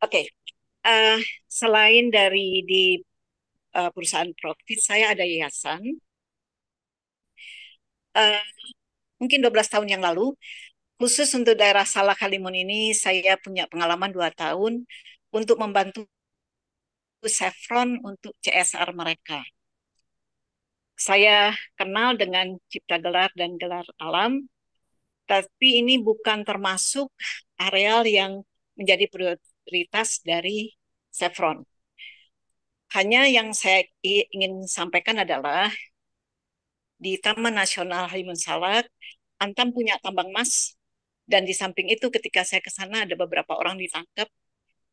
Oke, eh, selain dari di perusahaan profit, saya ada yayasan. Eh, Mungkin 12 tahun yang lalu, khusus untuk daerah Salak Kalimun ini, saya punya pengalaman 2 tahun untuk membantu Chevron untuk CSR mereka. Saya kenal dengan cipta gelar dan gelar alam, tapi ini bukan termasuk areal yang menjadi prioritas dari Chevron. Hanya yang saya ingin sampaikan adalah di Taman Nasional Halimun Salak, Antam punya tambang emas, dan di samping itu ketika saya ke sana ada beberapa orang ditangkap.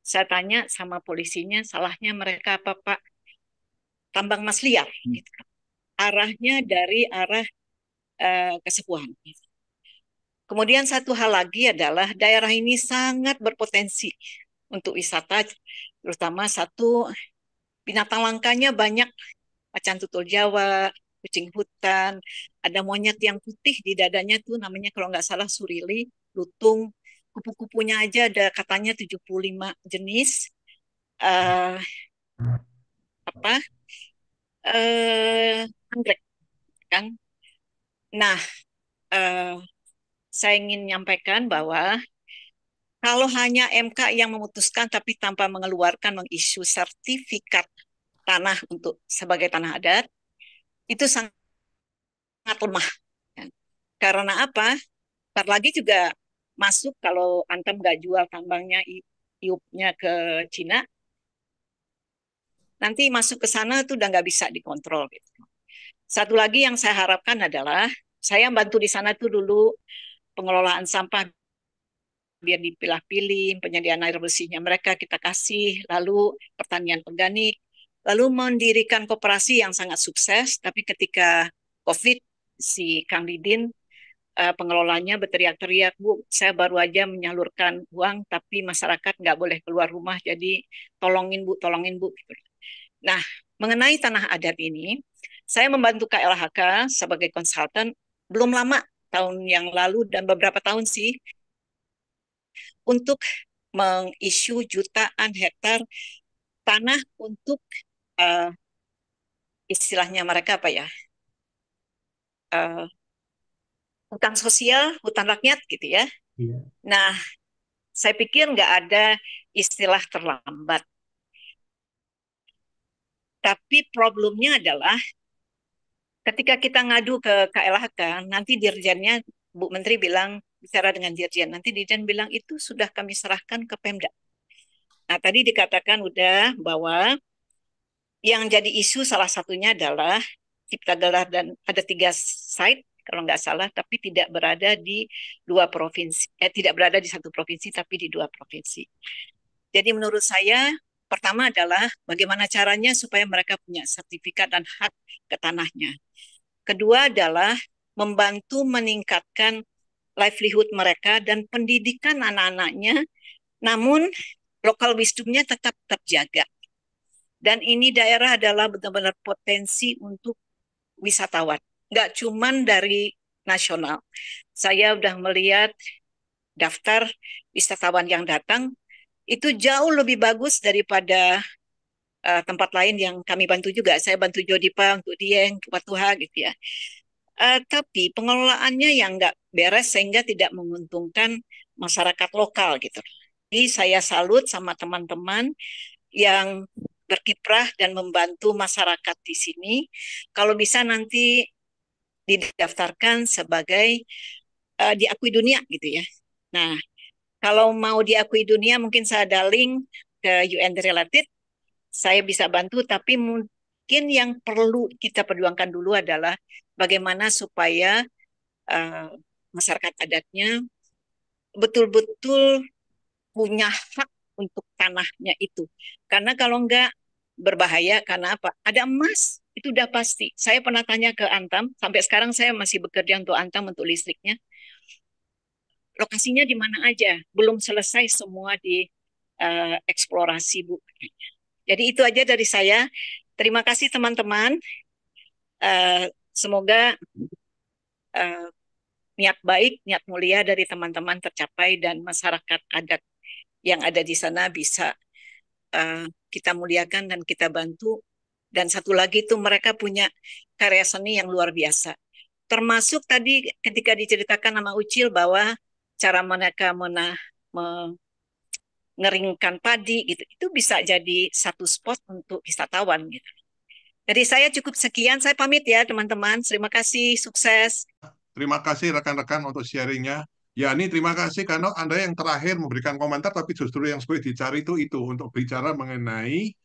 Saya tanya sama polisinya, salahnya mereka apa Pak? Tambang emas liar. Gitu. Arahnya dari arah Kesepuhan. Kemudian satu hal lagi adalah daerah ini sangat berpotensi untuk wisata, terutama satu binatang langkanya banyak, macan tutul Jawa, kucing hutan, ada monyet yang putih di dadanya tuh namanya kalau nggak salah surili, lutung, kupu-kupunya aja ada katanya 75 jenis. eh apa? Anggrek kan. Nah, eh, saya ingin menyampaikan bahwa kalau hanya MK yang memutuskan tapi tanpa mengeluarkan mengisu sertifikat tanah untuk sebagai tanah adat, itu sangat lemah. Ya. Karena apa? Ntar lagi juga masuk kalau Antam nggak jual tambangnya iupnya ke Cina, nanti masuk ke sana tuh udah nggak bisa dikontrol gitu. Satu lagi yang saya harapkan adalah saya bantu di sana tuh dulu pengelolaan sampah biar dipilah-pilih, penyediaan air bersihnya mereka kita kasih, lalu pertanian organik, lalu mendirikan koperasi yang sangat sukses, tapi ketika COVID si Kang Didin pengelolanya berteriak-teriak, Bu, saya baru aja menyalurkan uang, tapi masyarakat nggak boleh keluar rumah, jadi tolongin Bu. Gitu. Nah, mengenai tanah adat ini, saya membantu KLHK sebagai konsultan belum lama, tahun yang lalu dan beberapa tahun sih, untuk mengisu jutaan hektar tanah untuk uh, istilahnya mereka apa ya, uh, hutan sosial, hutan rakyat gitu ya. Iya. Nah, saya pikir nggak ada istilah terlambat. Tapi problemnya adalah ketika kita ngadu ke KLHK, nanti dirjennya, Bu Menteri bilang, bicara dengan dirjen, nanti dirjen bilang itu sudah kami serahkan ke Pemda. Nah, tadi dikatakan udah bahwa yang jadi isu salah satunya adalah Cipta Gelar dan ada 3 site kalau nggak salah, tapi tidak berada di 2 provinsi, tidak berada di satu provinsi, tapi di 2 provinsi. Jadi menurut saya, pertama adalah bagaimana caranya supaya mereka punya sertifikat dan hak ke tanahnya. Kedua adalah membantu meningkatkan livelihood mereka dan pendidikan anak-anaknya, namun local wisdomnya tetap terjaga. Dan ini daerah adalah benar-benar potensi untuk wisatawan. Nggak cuman dari nasional. Saya udah melihat daftar wisatawan yang datang, itu jauh lebih bagus daripada tempat lain yang kami bantu juga. Saya bantu Jodipa, untuk Dieng, untuk Watuha gitu ya. Tapi pengelolaannya yang nggak beres sehingga tidak menguntungkan masyarakat lokal gitu. Jadi saya salut sama teman-teman yang berkiprah dan membantu masyarakat di sini. Kalau bisa nanti didaftarkan sebagai diakui dunia gitu ya. Nah, kalau mau diakui dunia mungkin saya ada link ke UN Related, saya bisa bantu, tapi mungkin yang perlu kita perjuangkan dulu adalah bagaimana supaya uh, masyarakat adatnya betul-betul punya hak untuk tanahnya itu. Karena kalau enggak berbahaya, karena apa? Ada emas, itu udah pasti. Saya pernah tanya ke Antam, sampai sekarang saya masih bekerja untuk Antam untuk listriknya. Lokasinya di mana aja? Belum selesai semua di eksplorasi, Bu. Jadi itu aja dari saya. Terima kasih teman-teman. Semoga uh, niat baik, niat mulia dari teman-teman tercapai dan masyarakat adat yang ada di sana bisa kita muliakan dan kita bantu. Dan satu lagi itu mereka punya karya seni yang luar biasa. Termasuk tadi ketika diceritakan sama Ucil bahwa cara mereka mengeringkan padi gitu, itu bisa jadi satu spot untuk wisatawan gitu. Jadi saya cukup sekian, saya pamit ya teman-teman. Terima kasih, sukses. Terima kasih rekan-rekan untuk sharingnya. Ya, ini terima kasih karena Anda yang terakhir memberikan komentar, tapi justru yang sebenarnya dicari itu untuk bicara mengenai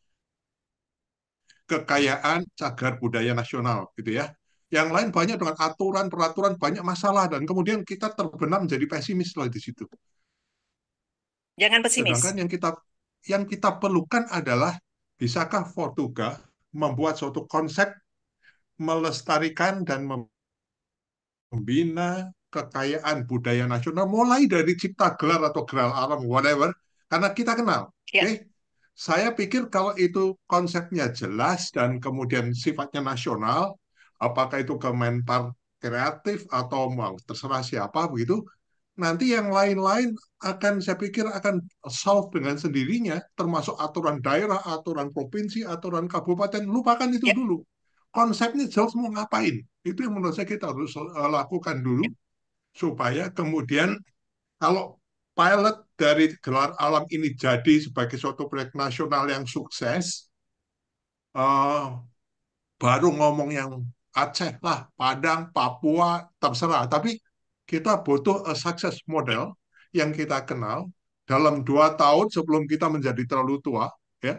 kekayaan cagar budaya nasional, gitu ya. Yang lain banyak dengan aturan, peraturan, banyak masalah, dan kemudian kita terbenam menjadi pesimis lah di situ. Jangan pesimis. Sedangkan yang kita perlukan adalah bisakah Portugal membuat suatu konsep melestarikan dan membina kekayaan budaya nasional mulai dari cipta gelar atau gelar alam whatever karena kita kenal. Ya, Oke, saya pikir kalau itu konsepnya jelas dan kemudian sifatnya nasional, apakah itu Kemenpar kreatif atau mau terserah siapa begitu, nanti yang lain-lain akan saya pikir akan solve dengan sendirinya, termasuk aturan daerah, aturan provinsi, aturan kabupaten, lupakan itu ya, dulu. Konsepnya jelas mau ngapain. Itu yang menurut saya kita harus lakukan dulu, ya, supaya kemudian kalau pilot dari gelar alam ini jadi sebagai suatu proyek nasional yang sukses, eh, baru ngomong yang Aceh lah, Padang, Papua, terserah. Tapi kita butuh a success model yang kita kenal dalam 2 tahun sebelum kita menjadi terlalu tua, ya.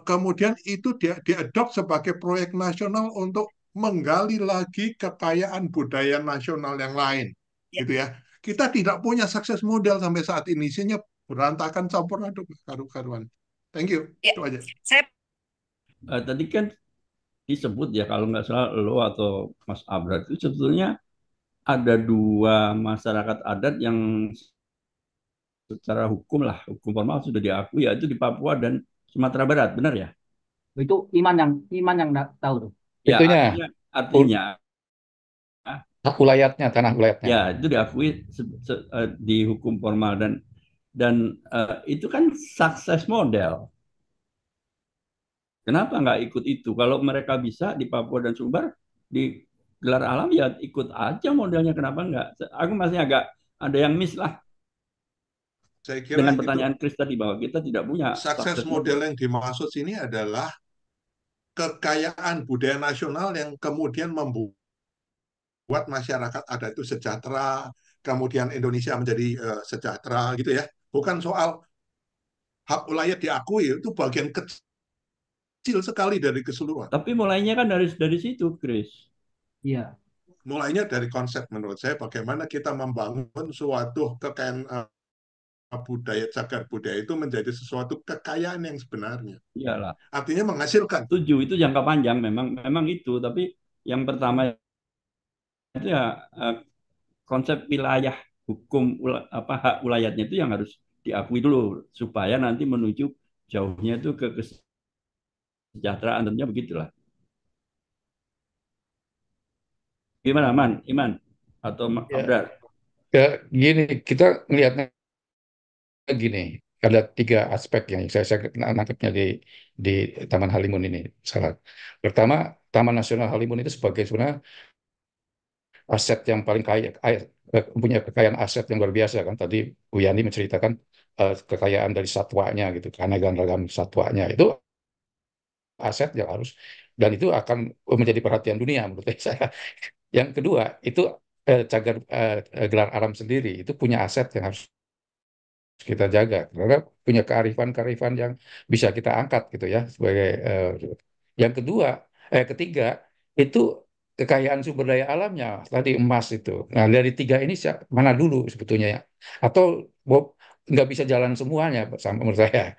Kemudian itu dia diadop sebagai proyek nasional untuk menggali lagi kekayaan budaya nasional yang lain, ya, gitu ya. Kita tidak punya sukses model sampai saat ini, isinya berantakan campur aduk karu-karuan. Thank you, ya. itu aja. Saya Tadi kan disebut ya kalau nggak salah lo atau Mas Abrar itu sebetulnya ada dua masyarakat adat yang secara hukum formal sudah diakui yaitu di Papua dan Sumatera Barat, benar ya? Itu iman yang tahu tuh. Ya, Itunya artinya ulayatnya, tanah ulayatnya. ya itu diakui di hukum formal dan itu kan sukses model. Kenapa nggak ikut itu? Kalau mereka bisa di Papua dan Sumbar di gelar alam ya ikut aja modelnya. Kenapa nggak? Aku masih agak ada yang miss lah Saya kira dengan itu pertanyaan Chris tadi bahwa kita tidak punya sukses model yang dimaksud sini adalah kekayaan budaya nasional yang kemudian membuat masyarakat ada itu sejahtera, kemudian Indonesia menjadi sejahtera gitu ya. Bukan soal hak ulayat diakui, itu bagian kecil sekali dari keseluruhan. Tapi mulainya kan dari situ, Chris. Iya. Mulainya dari konsep menurut saya bagaimana kita membangun suatu kekayaan budaya, cagar budaya itu menjadi sesuatu kekayaan yang sebenarnya. Iyalah. Artinya menghasilkan. Setuju, itu jangka panjang memang itu. Tapi yang pertama itu ya konsep wilayah hukum hak wilayahnya itu yang harus diakui dulu supaya nanti menuju jauhnya itu ke kesejahteraan tentunya begitulah. Gimana, Iman atau Ya, Abrar? gini, kita melihatnya gini, ada 3 aspek yang saya nangkepnya di Taman Halimun ini. Salah. Pertama, Taman Nasional Halimun itu sebagai sebenarnya aset yang paling kaya, punya kekayaan aset yang luar biasa kan. Tadi Bu Yani menceritakan kekayaan dari satwanya gitu, keanekaragaman satwanya itu aset yang harus, dan itu akan menjadi perhatian dunia menurut saya. Yang kedua itu cagar gelar alam sendiri itu punya aset yang harus kita jaga karena punya kearifan-kearifan yang bisa kita angkat gitu ya sebagai yang kedua ketiga itu kekayaan sumber daya alamnya tadi emas itu. Nah dari 3 ini mana dulu sebetulnya ya, atau Bob nggak bisa jalan semuanya sama menurut saya,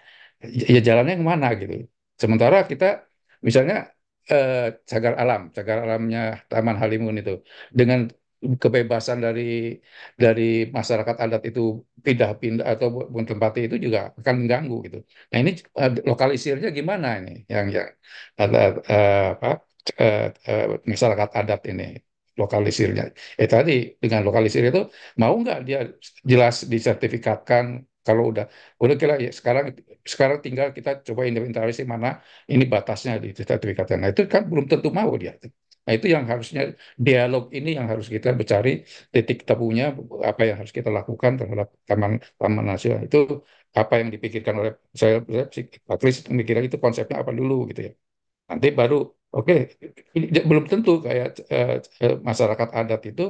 ya jalannya kemana gitu. Sementara kita misalnya eh, cagar alamnya Taman Halimun itu dengan kebebasan dari masyarakat adat itu pindah-pindah atau menempati itu juga akan mengganggu gitu. Nah ini lokalisirnya gimana ini yang ada apa masyarakat adat ini lokalisirnya. Tadi dengan lokalisir itu mau nggak dia jelas disertifikatkan Kalau udah kira ya sekarang tinggal kita coba inventarisasi mana ini batasnya di sertifikatnya. Nah itu kan belum tentu mau dia. Nah itu yang harusnya dialog ini yang harus kita cari titik temunya apa yang harus kita lakukan terhadap taman taman nasional itu apa yang dipikirkan oleh saya Pak Kris mikirnya itu konsepnya apa dulu gitu ya. Nanti baru oke belum tentu kayak masyarakat adat itu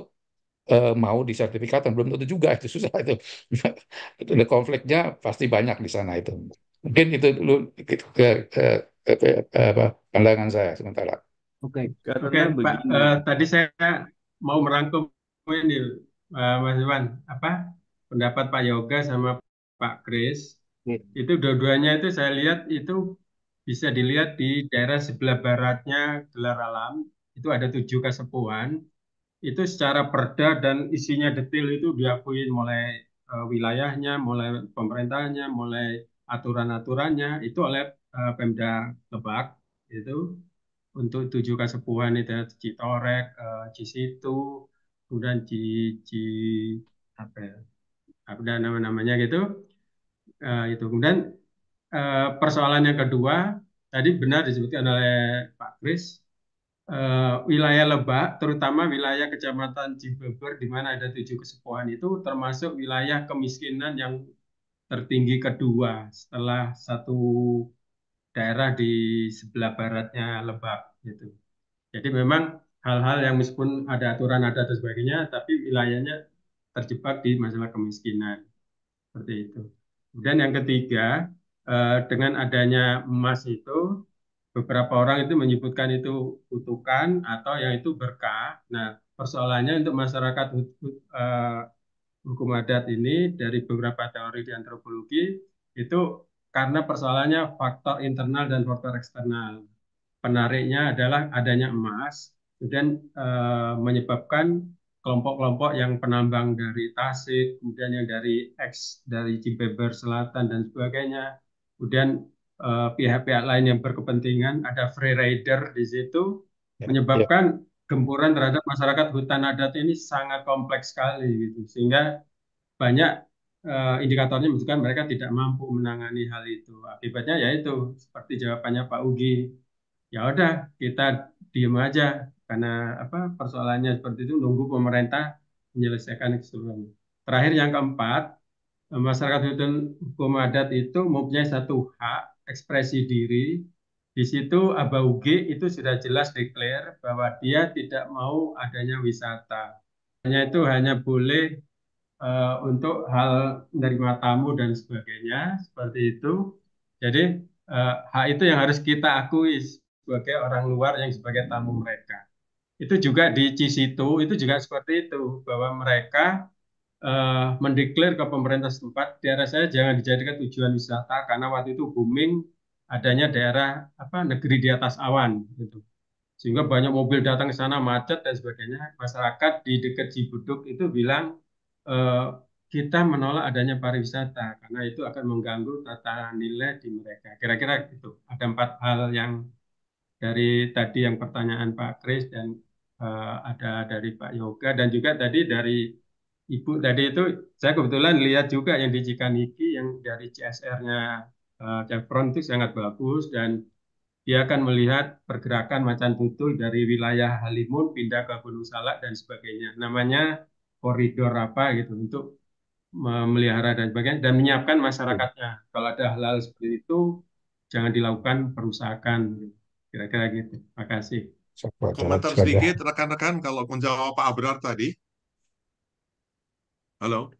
mau disertifikatkan belum tentu juga itu susah itu. Itu ada konfliknya pasti banyak di sana itu. Mungkin itu dulu apa, pandangan saya sementara. Oke. Karena Oke, Pak, begini, tadi saya mau merangkum ini, Mas Iwan, apa pendapat Pak Yoga sama Pak Kris. Oke. Itu dua-duanya itu saya lihat itu bisa dilihat di daerah sebelah baratnya Gelar Alam. Itu ada 7 kasepuhan. Itu secara perda dan isinya detail itu diakui mulai wilayahnya, mulai pemerintahnya, mulai aturan-aturannya itu oleh Pemda Lebak itu untuk 7 kasepuhan itu Citorek, Cisitu, kemudian Ci apa ya, ada nama-namanya gitu. Itu kemudian persoalan yang kedua tadi benar disebutkan oleh Pak Kris, wilayah Lebak, terutama wilayah Kecamatan Cibeber di mana ada 7 kasepuhan itu termasuk wilayah kemiskinan yang tertinggi kedua setelah satu daerah di sebelah baratnya Lebak gitu. Jadi memang hal-hal yang meskipun ada aturan ada dan sebagainya, tapi wilayahnya terjebak di masalah kemiskinan seperti itu. Kemudian yang ketiga, dengan adanya emas itu, beberapa orang itu menyebutkan itu kutukan atau yang itu berkah. Nah, persoalannya untuk masyarakat hukum adat ini dari beberapa teori di antropologi itu karena persoalannya faktor internal dan faktor eksternal. Penariknya adalah adanya emas, kemudian menyebabkan kelompok-kelompok yang penambang dari Tasik, kemudian yang dari Cibeber Selatan dan sebagainya, kemudian pihak-pihak lain yang berkepentingan, ada free rider di situ, menyebabkan gempuran terhadap masyarakat hutan adat ini sangat kompleks sekali, gitu. Sehingga banyak indikatornya menunjukkan mereka tidak mampu menangani hal itu. Akibatnya yaitu seperti jawabannya Pak Ugi, ya udah kita diem aja karena apa persoalannya seperti itu nunggu pemerintah menyelesaikan keseluruhannya. Terakhir yang keempat, masyarakat hukum adat itu mempunyai satu hak ekspresi diri. Di situ ABAUG itu sudah jelas declare bahwa dia tidak mau adanya wisata. Hanya itu hanya boleh untuk hal menerima tamu dan sebagainya seperti itu. Jadi hak itu yang harus kita akui sebagai orang luar yang sebagai tamu mereka. Itu juga di Cisitu itu juga seperti itu bahwa mereka mendeklar ke pemerintah setempat daerah saya jangan dijadikan tujuan wisata karena waktu itu booming adanya daerah apa negeri di atas awan gitu. Sehingga banyak mobil datang ke sana macet dan sebagainya. Masyarakat di dekat Cibuduk itu bilang kita menolak adanya pariwisata karena itu akan mengganggu tata nilai di mereka. Kira-kira gitu. Ada 4 hal yang dari tadi yang pertanyaan Pak Kris dan ada dari Pak Yoga dan juga tadi dari Ibu tadi itu saya kebetulan lihat juga yang di Cikaniki yang dari CSR-nya Chevron itu sangat bagus dan dia akan melihat pergerakan macan tutul dari wilayah Halimun pindah ke Gunung Salak dan sebagainya. Namanya koridor apa gitu untuk memelihara dan sebagainya dan menyiapkan masyarakatnya. Kalau ada hal-hal seperti itu jangan dilakukan perusakan. Kira-kira gitu. Terima kasih. Komentar sedikit rekan-rekan kalau menjawab Pak Abrar tadi. Halo.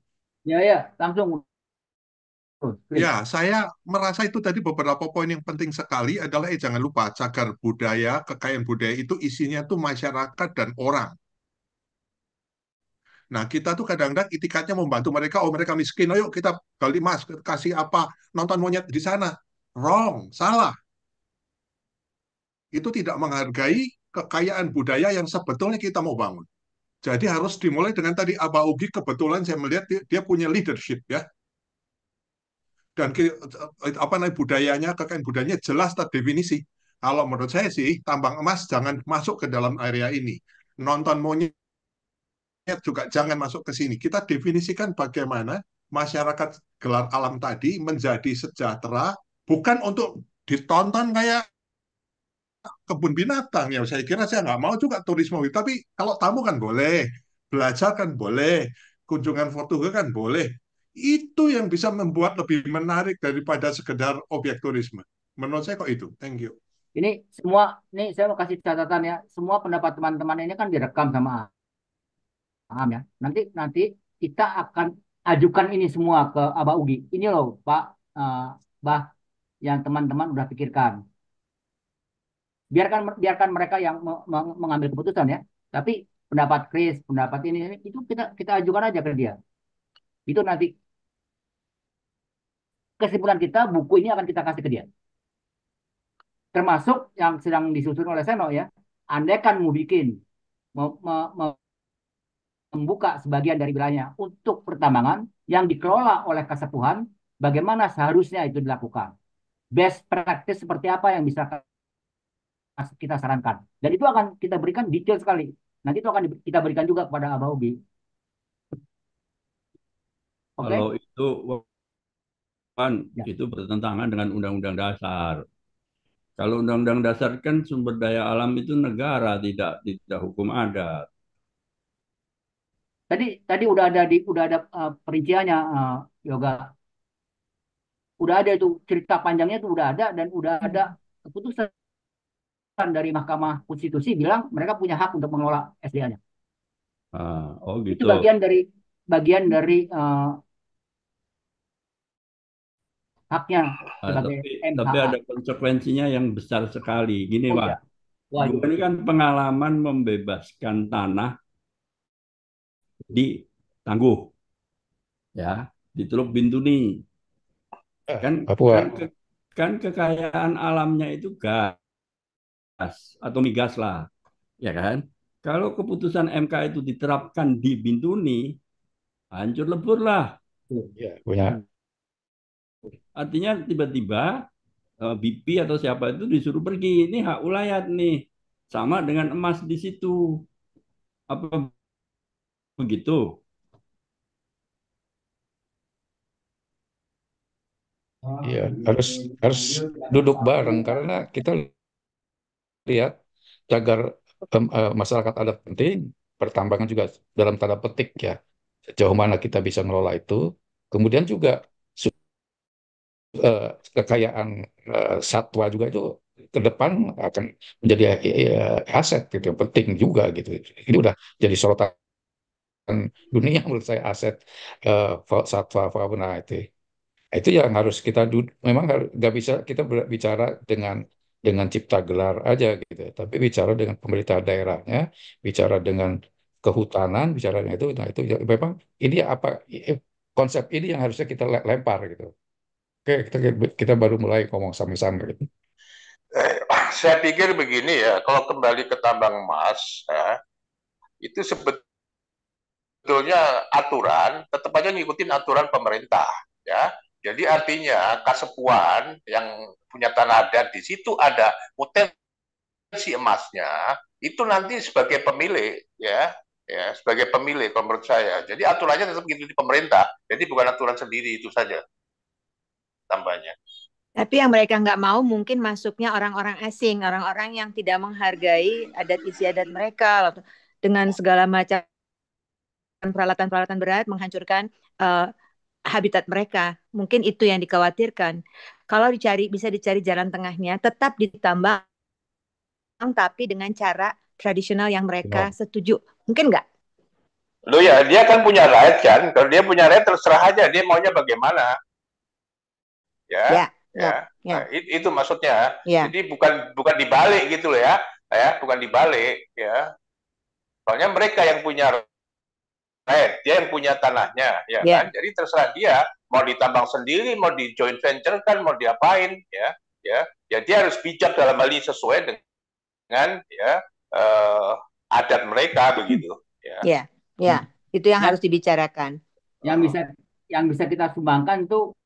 Ya, langsung. Ya, saya merasa itu tadi beberapa poin yang penting sekali adalah jangan lupa cagar budaya, kekayaan budaya itu isinya tuh masyarakat dan orang. Nah, kita tuh kadang-kadang itikadnya membantu mereka, oh mereka miskin, ayo kita gali emas, kasih apa, nonton monyet di sana. Wrong, salah. Itu tidak menghargai kekayaan budaya yang sebetulnya kita mau bangun. Jadi harus dimulai dengan tadi Aba Ugi kebetulan saya melihat dia punya leadership ya. Dan apa namanya budayanya, kekayaan budayanya jelas terdefinisi. Kalau menurut saya sih tambang emas jangan masuk ke dalam area ini. Nonton monyet juga jangan masuk ke sini. Kita definisikan bagaimana masyarakat gelar alam tadi menjadi sejahtera, bukan untuk ditonton kayak kebun binatang. Ya saya kira saya nggak mau juga turisme, tapi kalau tamu kan boleh, belajar kan boleh, kunjungan foto kan boleh. Itu yang bisa membuat lebih menarik daripada sekedar objek turisme. Menurut saya kok itu. Thank you. Ini saya mau kasih catatan ya. Semua pendapat teman-teman ini kan direkam sama Am ya. Nanti kita akan ajukan ini semua ke Abah Ugi. Ini loh Pak, Bah, yang teman-teman udah pikirkan. Biarkan mereka yang mengambil keputusan ya. Tapi pendapat Chris, pendapat ini itu kita ajukan aja ke dia. Itu nanti kesimpulan kita, buku ini akan kita kasih ke dia. Termasuk yang sedang disusun oleh Seno ya. Andai kan mau bikin membuka sebagian dari wilayahnya untuk pertambangan yang dikelola oleh Kasepuhan, bagaimana seharusnya itu dilakukan. Best practice seperti apa yang bisa kita sarankan. Dan itu akan kita berikan detail sekali. Nanti itu akan kita berikan juga kepada Abah Ugi. Oke? Kalau itu kan Ya. itu bertentangan dengan Undang-Undang Dasar. Kalau Undang-Undang Dasar kan sumber daya alam itu negara, tidak hukum adat. Tadi udah ada perinciannya, Yoga. Udah ada itu cerita panjangnya itu udah ada, dan udah ada keputusan dari Mahkamah Konstitusi bilang mereka punya hak untuk mengelola SDA-nya. Oh Itu gitu. bagian dari haknya sebagai Tapi MHA. ada konsekuensinya yang besar sekali. Gini, Oh Pak. iya. Wah, Gue ini kan pengalaman membebaskan tanah di Tangguh, ya, di Teluk Bintuni. Papua. Kan kekayaan alamnya itu gas atau migas lah, ya kan? Kalau keputusan MK itu diterapkan di Bintuni, hancur lebur lah. Ya, punya. Artinya tiba-tiba BP atau siapa itu disuruh pergi. Ini hak ulayat nih, sama dengan emas di situ. Apa begitu? Iya, harus duduk bareng karena kita lihat cagar masyarakat adat penting, pertambangan juga dalam tanda petik ya, sejauh mana kita bisa ngelola itu. Kemudian juga kekayaan satwa juga itu ke depan akan menjadi aset gitu, yang penting juga gitu. Ini udah jadi sorotan dunia menurut saya, aset satwa fauna itu. Itu yang harus kita memang nggak bisa kita bicara dengan cipta gelar aja gitu, tapi bicara dengan pemerintah daerahnya, bicara dengan kehutanan, bicara dengan itu. Nah itu memang ini apa konsep ini yang harusnya kita lempar gitu. Oke, kita baru mulai ngomong sama-sama gitu. Saya pikir begini ya, kalau kembali ke tambang emas ya, itu sebetulnya aturan tetap aja ngikutin aturan pemerintah ya. Jadi artinya Kasepuan yang punya tanah adat di situ ada potensi emasnya, itu nanti sebagai pemilik ya sebagai pemilik menurut saya. Jadi aturannya tetap gitu di pemerintah. Jadi bukan aturan sendiri, itu saja tambahnya. Tapi yang mereka nggak mau mungkin masuknya orang-orang asing, orang-orang yang tidak menghargai adat istiadat mereka dengan segala macam peralatan-peralatan berat menghancurkan habitat mereka. Mungkin itu yang dikhawatirkan. Kalau bisa dicari jalan tengahnya, tetap ditambang tapi dengan cara tradisional yang mereka setuju. Mungkin nggak? Loh ya, dia kan punya right kan. Kalau dia punya right, terserah aja dia maunya bagaimana. Ya. Nah, itu maksudnya. Jadi bukan dibalik gitu loh ya, bukan dibalik ya. Soalnya mereka yang punya right, dia yang punya tanahnya, ya kan. Jadi terserah dia mau ditambang sendiri, mau di joint venture kan, mau diapain ya. Dia harus bijak dalam hal ini sesuai dengan adat mereka begitu. Ya, itu yang harus dibicarakan. Yang bisa kita sumbangkan tuh,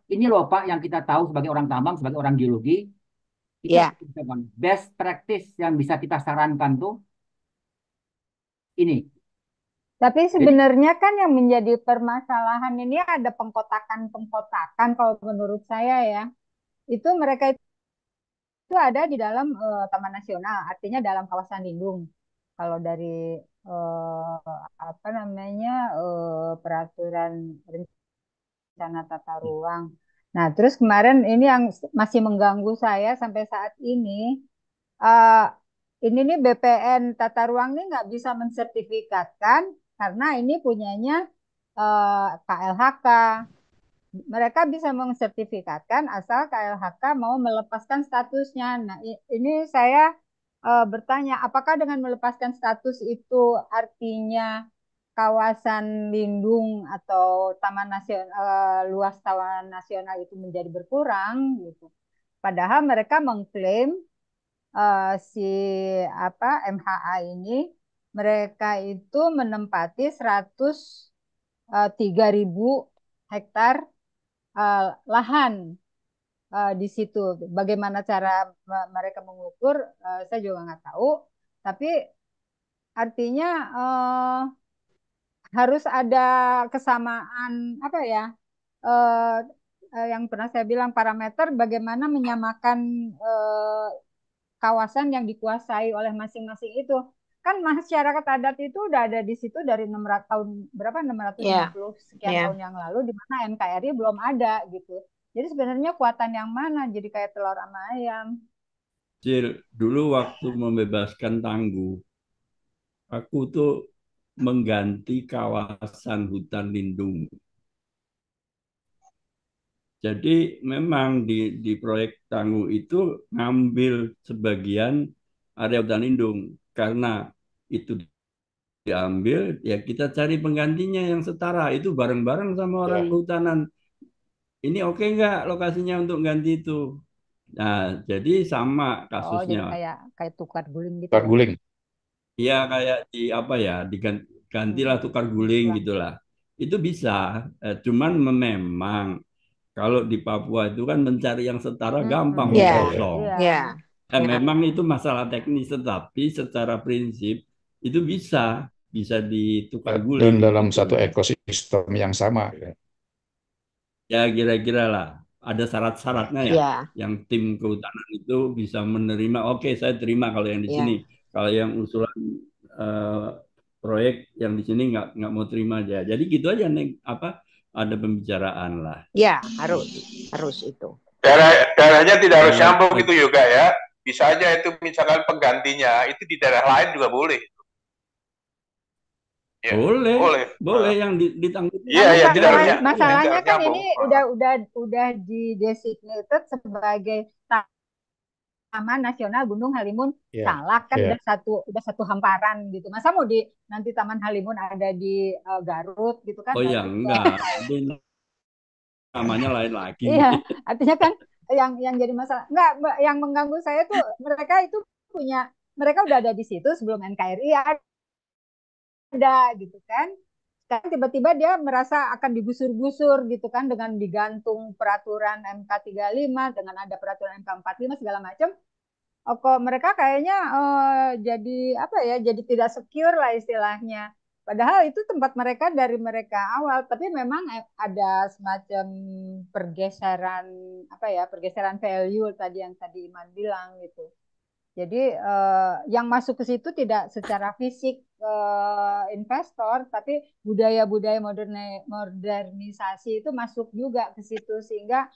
ini loh Pak, yang kita tahu sebagai orang tambang, sebagai orang geologi, itu best practice yang bisa kita sarankan tuh ini. Tapi Jadi sebenarnya kan yang menjadi permasalahan ini ada pengkotakan-pengkotakan kalau menurut saya ya. Itu mereka itu ada di dalam Taman Nasional, artinya dalam kawasan lindung. Kalau dari apa namanya peraturan rencana tata ruang. Nah, terus kemarin ini yang masih mengganggu saya sampai saat eh, ini nih BPN tata ruang ini nggak bisa mensertifikatkan karena ini punyanya KLHK. Mereka bisa mensertifikatkan asal KLHK mau melepaskan statusnya. Nah, ini saya bertanya, apakah dengan melepaskan status itu artinya kawasan lindung atau taman nasional luas taman nasional itu menjadi berkurang gitu. Padahal mereka mengklaim si apa MHA ini mereka itu menempati 103.000 hektar lahan di situ. Bagaimana cara mereka mengukur, saya juga nggak tahu. Tapi artinya harus ada kesamaan apa ya? eh, yang pernah saya bilang parameter bagaimana menyamakan kawasan yang dikuasai oleh masing-masing itu. Kan masyarakat adat itu udah ada di situ dari 600 tahun berapa 650 sekian tahun yang lalu di mana NKRI belum ada gitu. Jadi sebenarnya kuatan yang mana? Jadi kayak telur sama ayam. dulu waktu membebaskan Tangguh, aku tuh mengganti kawasan hutan lindung. Jadi memang di proyek Tangguh itu ngambil sebagian area hutan lindung. Karena itu diambil, ya kita cari penggantinya yang setara. Itu bareng-bareng sama orang kehutanan. Ini oke nggak lokasinya untuk ganti itu? Nah, jadi sama Oh, jadi kasusnya. kayak tukar guling gitu Tukar ya. guling. Ya kayak di apa ya, digantilah tukar guling gitulah. Itu bisa, cuman memang kalau di Papua itu kan mencari yang setara gampang kosong. Memang itu masalah teknis, tetapi secara prinsip itu bisa ditukar Dan guling dalam gitu. satu ekosistem yang sama. Ya kira-kira lah ada syarat-syaratnya ya. Yang tim kehutanan itu bisa menerima. Oke, saya terima kalau yang di sini. Kalau yang usulan proyek yang di sini nggak mau terima aja. Jadi gitu aja nih ada pembicaraan lah. Ya, harus itu. Daerahnya tidak harus nyambung gitu juga ya. Bisa aja itu misalkan penggantinya itu di daerah lain juga boleh. Ya, boleh yang ditanggung. Iya, masalahnya kan ini udah di-designated sebagai Taman Nasional Gunung Halimun Salak kan udah satu hamparan gitu. Masa mau nanti Taman Halimun ada di Garut gitu kan? Oh ya enggak, namanya lain lagi. Iya, artinya kan yang jadi masalah enggak, yang mengganggu saya tuh mereka itu mereka udah ada di situ sebelum NKRI ada gitu kan. Sekarang tiba-tiba dia merasa akan digusur-gusur gitu kan dengan digantung peraturan MK 35 dengan ada peraturan MK 45 segala macam. Kok mereka kayaknya jadi apa ya? Jadi tidak secure lah istilahnya. Padahal itu tempat mereka dari mereka awal, tapi memang ada semacam pergeseran apa ya? Pergeseran value tadi yang tadi Iman bilang gitu. Jadi yang masuk ke situ tidak secara fisik investor, tapi budaya-budaya modernisasi itu masuk juga ke situ sehingga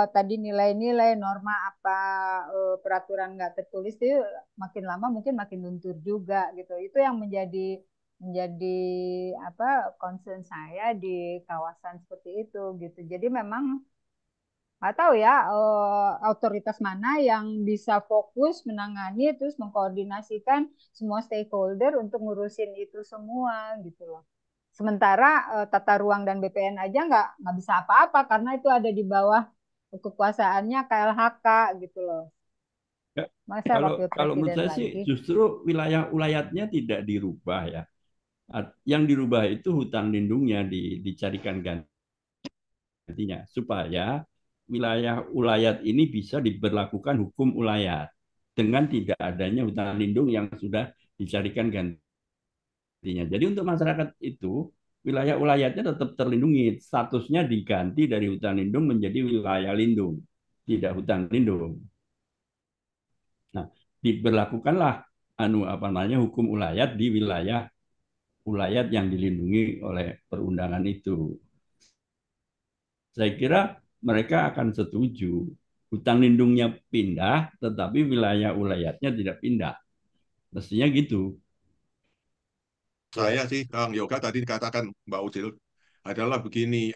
tadi nilai-nilai norma apa peraturan nggak tertulis itu makin lama mungkin makin luntur juga gitu. Itu yang menjadi apa concern saya di kawasan seperti itu gitu. Jadi memang nggak tahu ya otoritas mana yang bisa fokus menangani terus mengkoordinasikan semua stakeholder untuk ngurusin itu semua gitu loh. Sementara tata ruang dan BPN aja nggak bisa apa-apa karena itu ada di bawah kekuasaannya KLHK gitu loh. Masa kalau menurut saya sih justru wilayah-wilayahnya tidak dirubah ya. Yang dirubah itu hutan lindungnya dicarikan gantinya supaya wilayah ulayat ini bisa diberlakukan hukum ulayat dengan tidak adanya hutan lindung yang sudah dicarikan ganti. Jadi untuk masyarakat itu wilayah ulayatnya tetap terlindungi, statusnya diganti dari hutan lindung menjadi wilayah lindung, tidak hutan lindung. Nah, diberlakukanlah hukum ulayat di wilayah ulayat yang dilindungi oleh perundangan itu. Saya kira mereka akan setuju. Hutan lindungnya pindah, tetapi wilayah ulayatnya tidak pindah. Mestinya gitu. Saya sih, Kang Yoga tadi dikatakan Mbak Ucil, adalah begini,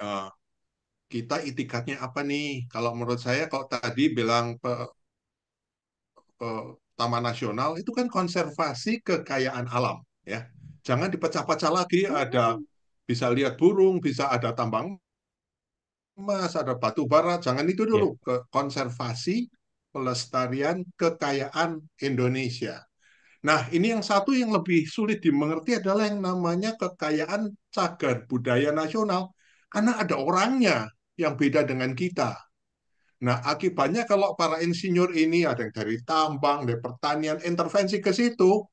kita itikadnya apa nih? Kalau menurut saya, kalau tadi bilang Taman Nasional, itu kan konservasi kekayaan alam. Ya, jangan dipecah-pecah lagi, ada bisa lihat burung, bisa ada tambang emas, ada batu bara, jangan itu dulu. Ke konservasi pelestarian kekayaan Indonesia. Nah, ini yang satu yang lebih sulit dimengerti adalah yang namanya kekayaan cagar budaya nasional. Karena ada orangnya yang beda dengan kita. Nah, akibatnya kalau para insinyur ini ada yang dari tambang, dari pertanian, intervensi ke situ,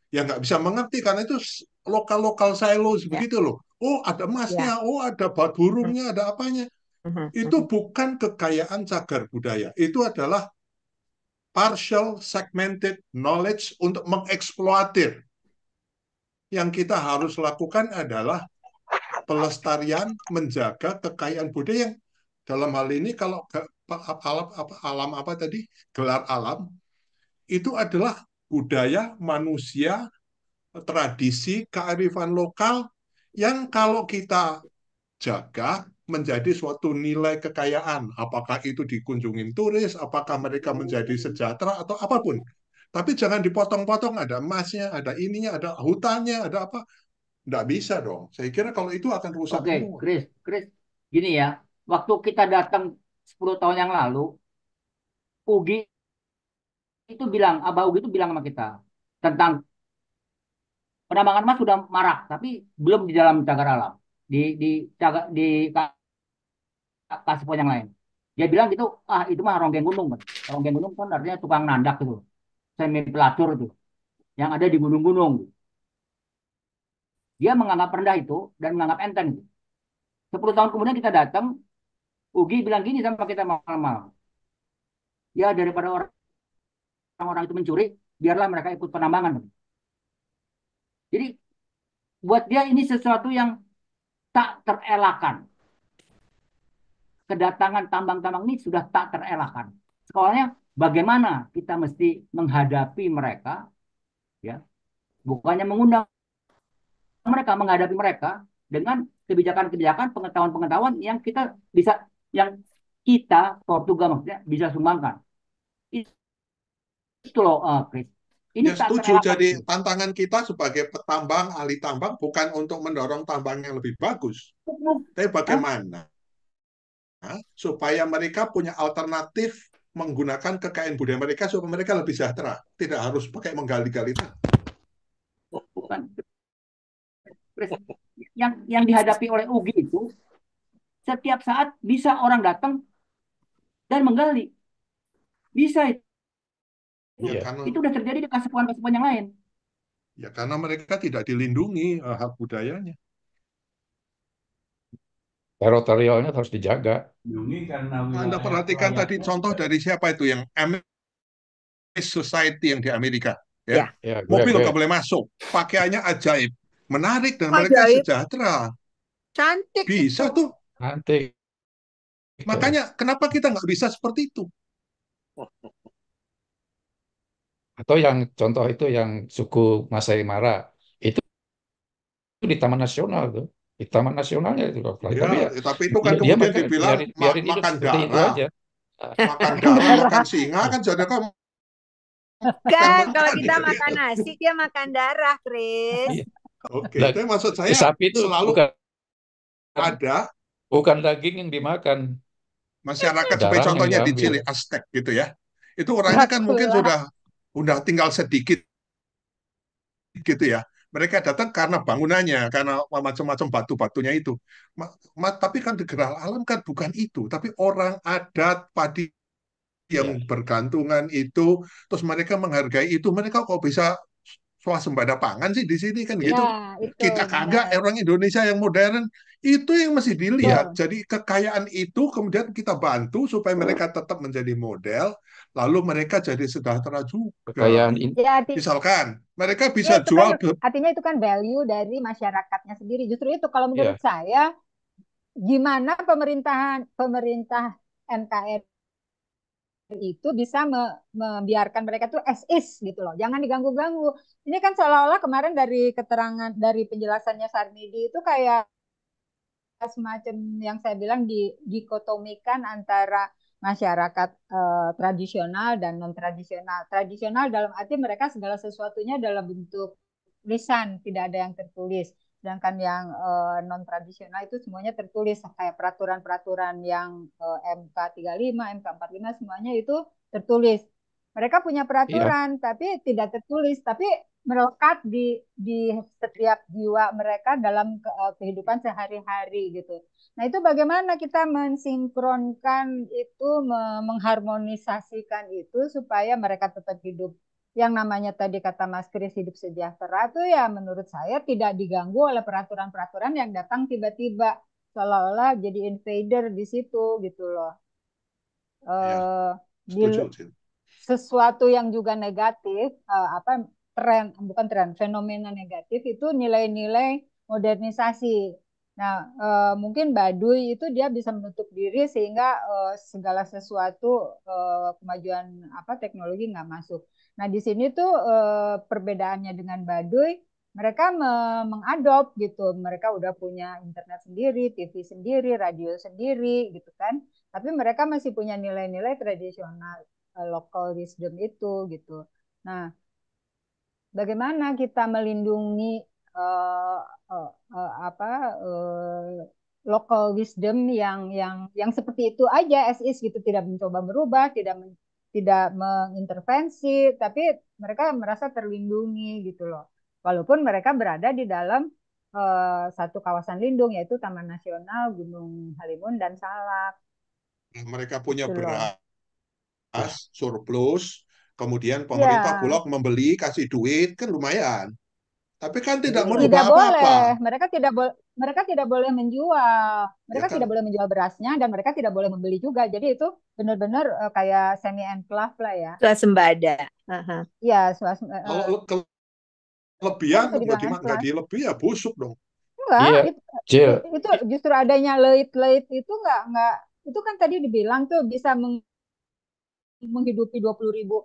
ya nggak bisa mengerti karena itu lokal-lokal silos begitu loh. Oh, ada emasnya, oh, ada burungnya, ada apanya. Itu bukan kekayaan cagar budaya. Itu adalah partial segmented knowledge untuk mengeksploitir. Yang kita harus lakukan adalah pelestarian, menjaga kekayaan budaya yang dalam hal ini kalau alam apa tadi, gelar alam, itu adalah budaya manusia, tradisi, kearifan lokal yang kalau kita jaga menjadi suatu nilai kekayaan. Apakah itu dikunjungin turis, apakah mereka menjadi sejahtera, atau apapun. Tapi jangan dipotong-potong, ada emasnya, ada ininya, ada hutannya, ada apa. Nggak bisa dong. Saya kira kalau itu akan rusak semua. Chris, gini ya. Waktu kita datang 10 tahun yang lalu, Ugi itu bilang, Abah Ugi itu bilang sama kita tentang penambangan emas sudah marak, tapi belum di dalam cagar alam, di Kasipuan yang lain. Dia bilang gitu, itu mah ronggeng gunung kan. Ronggeng gunung kan artinya tukang nandak gitu, semi pelacur itu, yang ada di gunung-gunung. Dia menganggap rendah itu dan menganggap enteng. 10 tahun kemudian kita datang, Ugi bilang gini sama kita malam-malam. Ya daripada orang-orang itu mencuri, biarlah mereka ikut penambangan. Jadi buat dia ini sesuatu yang tak terelakkan. Kedatangan tambang-tambang ini sudah tak terelakkan. Soalnya bagaimana kita mesti menghadapi mereka, ya, bukannya mengundang mereka, menghadapi mereka dengan kebijakan-kebijakan, pengetahuan-pengetahuan yang kita bisa, yang kita Portugal maksudnya bisa sumbangkan. Itu loh, Chris. Ini ya, setuju. Jadi tantangan kita sebagai petambang, ahli tambang, bukan untuk mendorong tambang yang lebih bagus, tapi bagaimana supaya mereka punya alternatif menggunakan kekayaan budaya mereka supaya mereka lebih sejahtera, tidak harus pakai menggali-gali. Bukan. Yang dihadapi oleh Ugi itu setiap saat bisa orang datang dan menggali, bisa itu. Ya, itu udah terjadi di Kasipuan-Kasipuan yang lain. Ya karena mereka tidak dilindungi hak budayanya. Teritorialnya harus dijaga. Anda perhatikan tadi contoh dari siapa itu yang Amish Society yang di Amerika, ya, mobil nggak boleh masuk, pakaiannya ajaib, menarik dan mereka sejahtera, cantik, bisa tuh, cantik. Makanya kenapa kita nggak bisa seperti itu? Atau yang contoh itu yang suku Masai Mara itu di Taman Nasional tuh, di Taman Nasionalnya itu. Ya, tapi itu kan kemudian dibilang makan darah, makan darah, makan singa kan jadi kan. Kan kalau kita makan nasi dia makan darah, Chris. Oke, itu maksud saya sapi itu selalu ada bukan daging yang dimakan. Masyarakat seperti contohnya di Chile Aztec gitu ya, itu orangnya kan mungkin sudah tinggal sedikit gitu ya. Mereka datang karena bangunannya, karena macam-macam batu-batunya itu. Tapi kan di gelar alam kan bukan itu, tapi orang adat padi yang bergantungan itu, terus mereka menghargai itu, mereka kok bisa swasembada pangan sih di sini kan gitu. Ya, itu Kita kagak benar. orang Indonesia yang modern. Itu yang mesti dilihat. Betul. Jadi kekayaan itu kemudian kita bantu supaya mereka tetap menjadi model, lalu mereka jadi sejahtera juga. Kekayaan Ya, Misalkan mereka ya bisa itu kan jual ke artinya itu kan value dari masyarakatnya sendiri. Justru itu kalau menurut ya, saya gimana pemerintah NKRI itu bisa membiarkan mereka tuh as is gitu loh, jangan diganggu-ganggu. Ini kan seolah-olah kemarin dari keterangan dari penjelasannya Sarmidi itu kayak semacam yang saya bilang dikotomikan antara masyarakat tradisional dan non tradisional. Tradisional dalam arti mereka segala sesuatunya dalam bentuk lisan, tidak ada yang tertulis. Sedangkan yang non tradisional itu semuanya tertulis, kayak peraturan-peraturan yang MK 35, MK 45 semuanya itu tertulis. Mereka punya iya, peraturan tapi tidak tertulis, tapi melekat di setiap jiwa mereka dalam kehidupan sehari-hari gitu. Nah, itu bagaimana kita mensinkronkan itu, mengharmonisasikan itu supaya mereka tetap hidup. Yang namanya tadi kata Mas Kris hidup sejahtera tuh ya menurut saya tidak diganggu oleh peraturan-peraturan yang datang tiba-tiba seolah-olah jadi invader di situ gitu loh. ya, Di setuju. sesuatu yang juga negatif, apa bukan tren, fenomena negatif itu nilai-nilai modernisasi. Nah, mungkin Baduy itu dia bisa menutup diri sehingga segala sesuatu kemajuan apa teknologi nggak masuk. Nah, di sini tuh perbedaannya dengan Baduy, mereka mengadop gitu. Mereka udah punya internet sendiri, TV sendiri, radio sendiri gitu kan. Tapi mereka masih punya nilai-nilai tradisional local wisdom itu gitu. Nah, bagaimana kita melindungi uh, uh, apa local wisdom yang seperti itu aja as is gitu, tidak mencoba merubah, tidak mengintervensi, tapi mereka merasa terlindungi gitu loh. Walaupun mereka berada di dalam satu kawasan lindung yaitu Taman Nasional Gunung Halimun dan Salak Mereka punya gitu loh. beras, surplus, kemudian Ya, pemerintah Bulog membeli, kasih duit, kan lumayan. Tapi kan tidak tidak merubah boleh. apa-apa. Mereka tidak boleh menjual. Ya Mereka tidak kan? boleh menjual berasnya dan mereka tidak boleh membeli juga. Jadi itu benar-benar kayak semi enclave lah ya. Swasembada. Aha. Ya, Kalau ya kelebihan, bisa dibilang bagaimana nggak enclave. dilebih ya busuk dong. Enggak, iya, Cil, itu justru adanya leit-leit itu enggak itu kan tadi dibilang tuh bisa menghidupi 20.000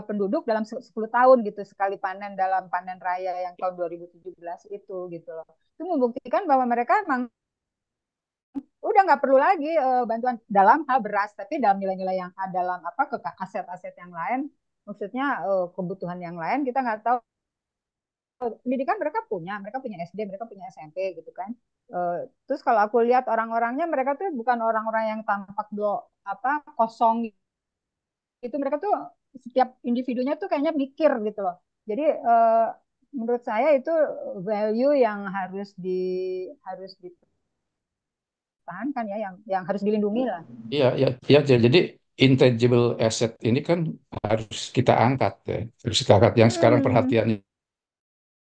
penduduk dalam 10 tahun gitu sekali panen dalam panen raya yang tahun 2017 itu gitu loh. Itu membuktikan bahwa mereka emang udah nggak perlu lagi bantuan dalam hal beras, tapi dalam nilai-nilai yang dalam apa ke aset-aset yang lain, maksudnya kebutuhan yang lain kita nggak tahu. Pendidikan mereka punya SD, mereka punya SMP gitu kan. Terus kalau aku lihat orang-orangnya, mereka tuh bukan orang-orang yang tampak apa kosong itu, mereka tuh setiap individunya tuh kayaknya mikir gitu loh. Jadi menurut saya itu value yang harus dipertahankan ya, yang harus dilindungi lah. iya, iya, iya, Cil. Jadi intangible asset ini kan harus kita angkat ya. Harus kita angkat. Yang sekarang perhatiannya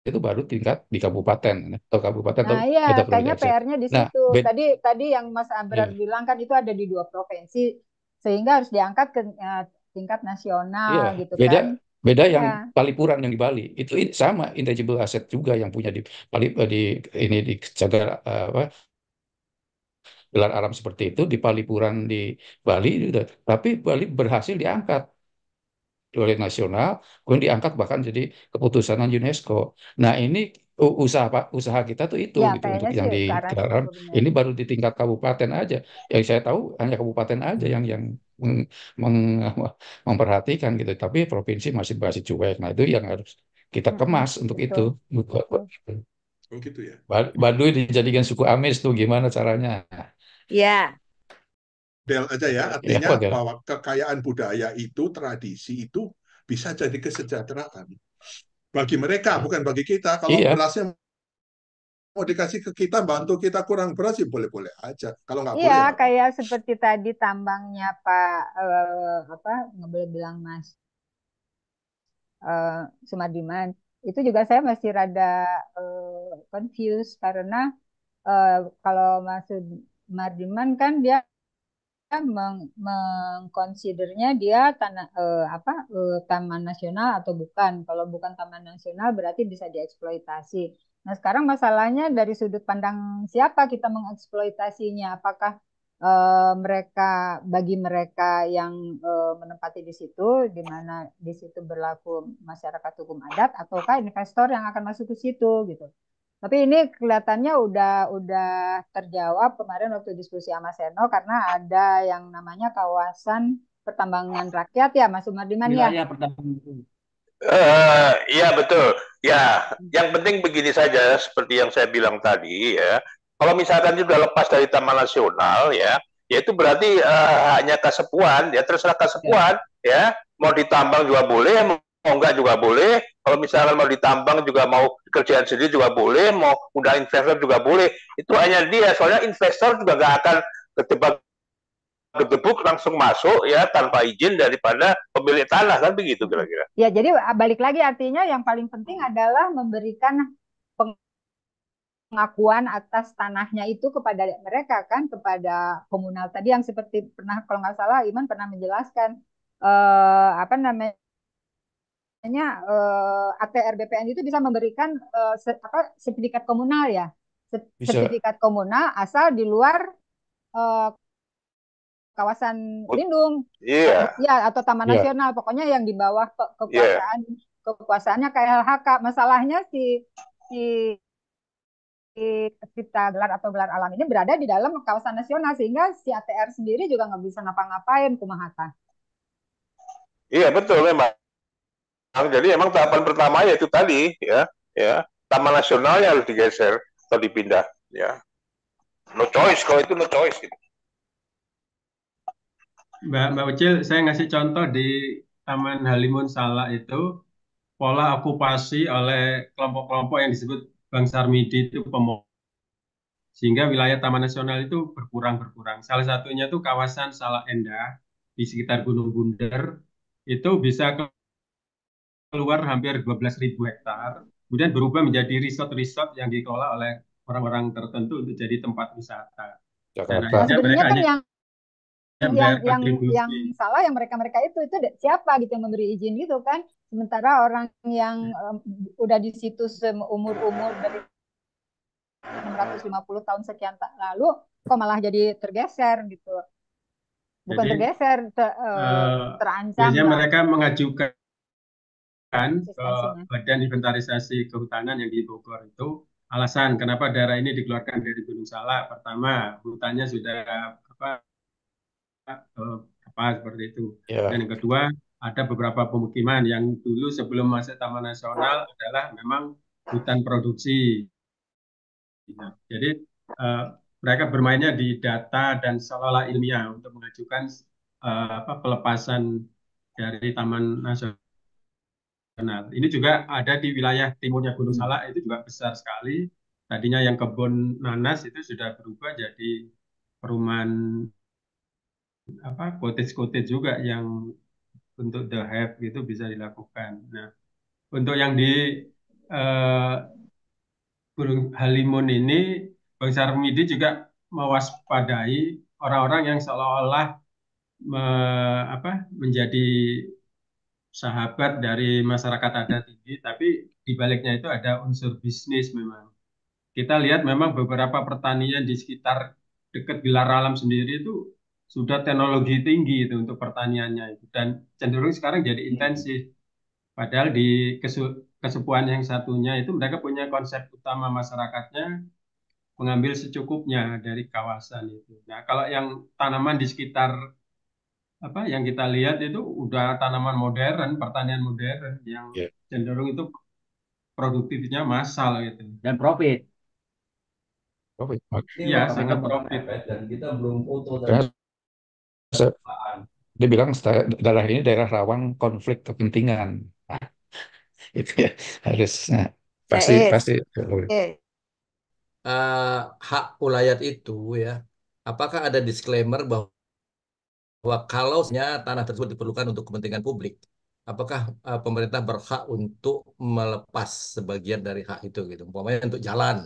itu baru tingkat di kabupaten atau kabupaten atau Nah, iya, beda kayaknya provinsi. PR-nya di Nah, situ. Tadi yang Mas Abrar iya, bilang kan itu ada di 2 provinsi, sehingga harus diangkat ke tingkat nasional iya, gitu beda kan. beda yang Ya. Palipuran yang di Bali itu sama intangible asset juga yang punya di Bali di ini di Cagar apa gelar alam seperti itu di Palipuran di Bali juga. Tapi Bali berhasil diangkat oleh nasional, kemudian diangkat bahkan jadi keputusan UNESCO. Nah ini usaha kita tuh itu Ya, gitu untuk kayaknya yang sih di ke arah gelar situ alam. benar. Ini baru di tingkat kabupaten aja. Yang saya tahu hanya kabupaten aja yang meng- meng- memperhatikan gitu. Tapi provinsi masih cuek. Nah itu yang harus kita kemas untuk itu. Betul, betul. Oh gitu ya. Baduy dijadikan suku Amis tuh gimana caranya? Ya, Del aja ya, Ya, artinya apa, Del? bahwa kekayaan budaya itu, tradisi itu bisa jadi kesejahteraan. Bagi mereka, bukan bagi kita. Kalau Iya, berasnya mau dikasih ke kita, bantu kita kurang beras, ya boleh-boleh aja. Kalau nggak Iya, boleh, ya kayak seperti tadi tambangnya Pak apa nggak boleh bilang Mas Sumardiman. itu juga saya masih rada confused karena kalau Mas Mardiman kan dia mengconsidernya dia tanah taman nasional atau bukan. Kalau bukan taman nasional berarti bisa dieksploitasi. Nah, sekarang masalahnya dari sudut pandang siapa kita mengeksploitasinya? Apakah bagi mereka yang menempati di situ, di mana di situ berlaku masyarakat hukum adat, ataukah investor yang akan masuk ke situ gitu? Tapi ini kelihatannya udah terjawab kemarin waktu diskusi sama Seno karena ada yang namanya kawasan pertambangan rakyat ya, Mas Sumardiman ya. Wilayah pertambangan. Ya betul. Ya, yang penting begini saja seperti yang saya bilang tadi ya. Kalau misalkan sudah lepas dari Taman Nasional ya itu berarti hanya kasepuan ya, terserah kasepuan ya. Mau ditambang juga boleh, mau enggak juga boleh. Kalau misalkan mau ditambang juga mau kerjaan sendiri juga boleh, mau undang investor juga boleh. Itu hanya dia, soalnya investor juga nggak akan gedebuk langsung masuk ya tanpa izin daripada pemilik tanah, kan begitu kira-kira. Ya, jadi balik lagi artinya yang paling penting adalah memberikan pengakuan atas tanahnya itu kepada mereka kan, kepada komunal tadi yang seperti pernah kalau nggak salah Iman pernah menjelaskan apa namanya ATR BPN itu bisa memberikan sertifikat komunal ya, sertifikat komunal asal di luar kawasan lindung, ya atau taman nasional, pokoknya yang di bawah kekuasaannya KLHK. Masalahnya si Cipta Gelar atau Gelar Alam ini berada di dalam kawasan nasional sehingga si ATR sendiri juga nggak bisa ngapa-ngapain kumahata. Iya betul memang. Jadi emang tahapan pertama ya itu tadi ya taman nasionalnya harus digeser atau dipindah ya. No choice, kalau itu no choice gitu. Mbak Ucil, saya ngasih contoh di Taman Halimun Salak itu pola okupasi oleh kelompok-kelompok yang disebut Bang Sarmidi itu sehingga wilayah Taman Nasional itu berkurang. Salah satunya itu kawasan Salak Endah di sekitar Gunung Bunder itu bisa keluar hampir 12.000 hektar, kemudian berubah menjadi resort-resort yang dikelola oleh orang-orang tertentu untuk jadi tempat wisata. Dan akhirnya mereka yang salah yang mereka itu siapa gitu yang memberi izin gitu kan, sementara orang yang udah di situ seumur dari 650 tahun sekian lalu kok malah jadi tergeser gitu, bukan jadi, tergeser terancam. Biasanya mereka mengajukan ke Badan Inventarisasi Kehutanan yang di Bogor itu alasan kenapa daerah ini dikeluarkan dari Gunung Salak. Pertama, hutannya sudah apa seperti itu. Dan yang kedua, ada beberapa pemukiman yang dulu sebelum masuk Taman Nasional adalah memang hutan produksi. Jadi mereka bermainnya di data dan seolah-olah ilmiah untuk mengajukan pelepasan dari Taman Nasional. Ini juga ada di wilayah timurnya Gunung Salak, itu juga besar sekali. Tadinya yang kebun nanas itu sudah berubah jadi perumahan cottage juga yang untuk the have gitu bisa dilakukan. Nah, untuk yang di Gunung Halimun ini, Bang Sarmidi juga mewaspadai orang-orang yang seolah-olah menjadi sahabat dari masyarakat adat ini, tapi di baliknya itu ada unsur bisnis memang. Kita lihat memang beberapa pertanian di sekitar dekat Gelar Alam sendiri itu sudah teknologi tinggi itu untuk pertaniannya itu, dan cenderung sekarang jadi intensif. Padahal di kesepuan yang satunya itu mereka punya konsep utama masyarakatnya mengambil secukupnya dari kawasan itu. Nah, kalau yang tanaman di sekitar yang kita lihat itu udah tanaman modern, pertanian modern yang cenderung itu produktifnya massal gitu dan profit. Iya, sangat profit. Dan kita belum foto. Dia bilang daerah ini daerah rawan konflik kepentingan. Itu ya harus pasti. Hak ulayat itu ya, apakah ada disclaimer bahwa kalau tanah tersebut diperlukan untuk kepentingan publik, apakah pemerintah berhak untuk melepas sebagian dari hak itu gitu. Umpamanya untuk jalan.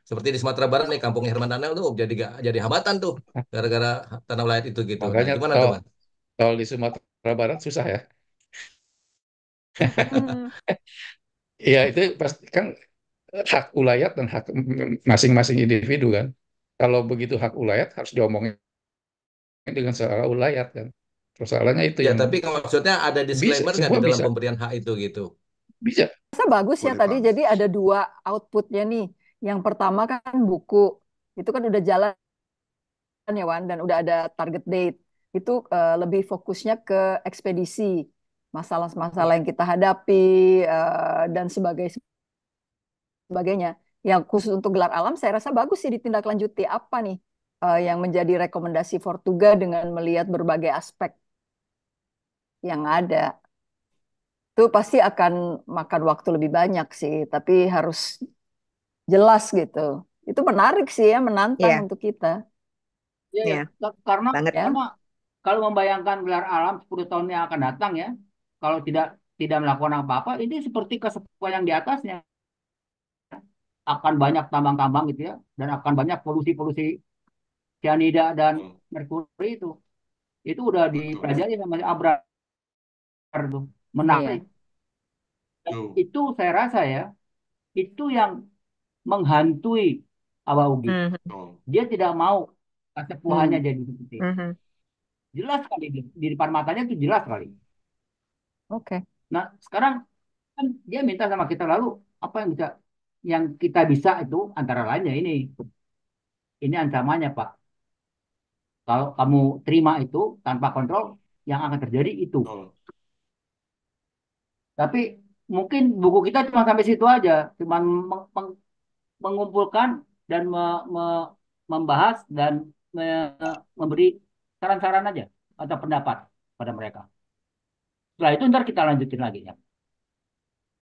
Seperti di Sumatera Barat nih, kampung Herman Daniel tuh jadi hambatan tuh gara-gara tanah wilayah itu gitu. Nah, Makanya gimana tol teman? tol di Sumatera Barat susah ya. Hmm. Iya itu pasti kan hak ulayat dan hak masing-masing individu kan. Kalau begitu hak ulayat harus diomongin dengan secara ulayat kan. Persoalannya itu Ya, yang tapi maksudnya ada bisa, disclaimer nggak semua di dalam bisa, pemberian hak itu gitu? bisa. Rasa bagus ya Boleh, tadi. Pak. Jadi ada dua outputnya nih. Yang pertama kan buku. Itu kan udah jalan ya Wan. Dan udah ada target date. Itu lebih fokusnya ke ekspedisi. Masalah-masalah yang kita hadapi. Dan sebagainya. Yang khusus untuk gelar alam saya rasa bagus sih ditindaklanjuti. Apa nih yang menjadi rekomendasi Fortuga dengan melihat berbagai aspek yang ada. Itu pasti akan makan waktu lebih banyak sih, tapi harus jelas gitu. Itu menarik sih ya, menantang Iya, untuk kita. Ya, ya. iya, Karena banget. Ya, karena kalau membayangkan gelar alam 10 tahun yang akan datang ya, kalau tidak tidak melakukan apa-apa, ini seperti kesepuan yang di atasnya akan banyak tambang-tambang gitu ya, dan akan banyak polusi-polusi cyanida dan Betul. merkuri itu. Itu udah Betul. dipelajari sama si Abrar tuh, iya. menarik. Dan Tuh. itu saya rasa ya, itu yang menghantui Abah Ugi. Mhm, Betul. Dia tidak mau kesepuhannya mhm, jadi seperti itu. mhm. Jelas kali di depan matanya itu jelas kali. Oke. Nah, sekarang kan dia minta sama kita lalu apa yang kita bisa itu antara lainnya ini ancamannya Pak. Kalau kamu terima itu tanpa kontrol, yang akan terjadi itu. Betul. Tapi mungkin buku kita cuma sampai situ aja, cuma mengumpulkan dan membahas dan memberi saran-saran aja atau pendapat pada mereka. Setelah itu ntar kita lanjutin lagi ya.